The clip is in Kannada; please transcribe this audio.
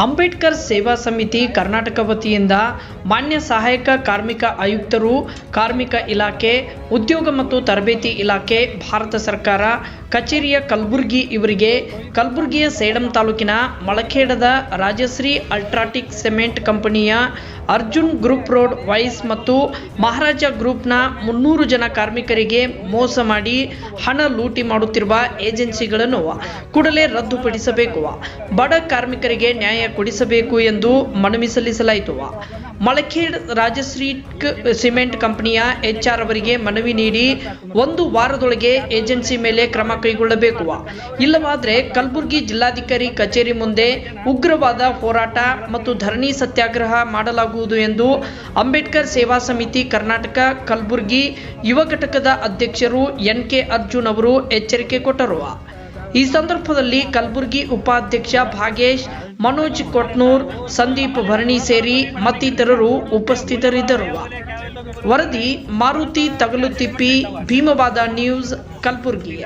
ಅಂಬೇಡ್ಕರ್ ಸೇವಾ ಸಮಿತಿ ಕರ್ನಾಟಕ ವತಿಯಿಂದ ಮಾನ್ಯ ಸಹಾಯಕ ಕಾರ್ಮಿಕ ಆಯುಕ್ತರು, ಕಾರ್ಮಿಕ ಇಲಾಖೆ, ಉದ್ಯೋಗ ಮತ್ತು ತರಬೇತಿ ಇಲಾಖೆ, ಭಾರತ ಸರ್ಕಾರ ಕಚೇರಿಯ ಕಲಬುರಗಿ ಇವರಿಗೆ ಕಲಬುರಗಿಯ ಸೇಡಂ ತಾಲೂಕಿನ ಮಳಖೇಡದ ರಾಜಶ್ರೀ ಅಲ್ಟ್ರಾಟಿಕ್ ಸಿಮೆಂಟ್ ಕಂಪನಿಯ ಅರ್ಜುನ್ ಗ್ರೂಪ್ ರೋಡ್ ವೈಸ್ ಮತ್ತು ಮಹಾರಾಜ ಗ್ರೂಪ್ನ 300 ಜನ ಕಾರ್ಮಿಕರಿಗೆ ಮೋಸ ಮಾಡಿ ಹಣ ಲೂಟಿ ಮಾಡುತ್ತಿರುವ ಏಜೆನ್ಸಿಗಳನ್ನು ಕೂಡಲೇ ರದ್ದುಪಡಿಸಬೇಕು, ಬಡ ಕಾರ್ಮಿಕರಿಗೆ ನ್ಯಾಯ ಕೊಡಿಸಬೇಕು ಎಂದು ಮನವಿ ಸಲ್ಲಿಸಲಾಯಿತು. ಮಳಖೇಡ್ ರಾಜಶ್ರೀ ಸಿಮೆಂಟ್ ಕಂಪನಿಯ HR ಅವರಿಗೆ ಮನವಿ ನೀಡಿ 1 ವಾರದೊಳಗೆ ಏಜೆನ್ಸಿ ಮೇಲೆ ಕ್ರಮ ಕೈಗೊಳ್ಳಬೇಕು, ಇಲ್ಲವಾದರೆ ಕಲಬುರಗಿ ಜಿಲ್ಲಾಧಿಕಾರಿ ಕಚೇರಿ ಮುಂದೆ ಉಗ್ರವಾದ ಹೋರಾಟ ಮತ್ತು ಧರಣಿ ಸತ್ಯಾಗ್ರಹ ಮಾಡಲಾಗುವುದು ಎಂದು ಅಂಬೇಡ್ಕರ್ ಸೇವಾ ಸಮಿತಿ ಕರ್ನಾಟಕ ಕಲಬುರಗಿ ಯುವ ಘಟಕದ ಅಧ್ಯಕ್ಷರು NK ಅರ್ಜುನ್ ಅವರು ಎಚ್ಚರಿಕೆ ಕೊಟ್ಟರು. ಈ ಸಂದರ್ಭದಲ್ಲಿ ಕಲಬುರಗಿ ಉಪಾಧ್ಯಕ್ಷ ಭಾಗೇಶ್, ಮನೋಜ್ ಕೊಟ್ನೂರ್, ಸಂದೀಪ್ ಭರಣಿ ಸೇರಿ ಮತ್ತಿತರರು ಉಪಸ್ಥಿತರಿದ್ದರು. ವರದಿ ಮಾರುತಿ ತಗಲುತಿಪ್ಪಿ, ಭೀಮವಾದ ನ್ಯೂಸ್, ಕಲಬುರಗಿ.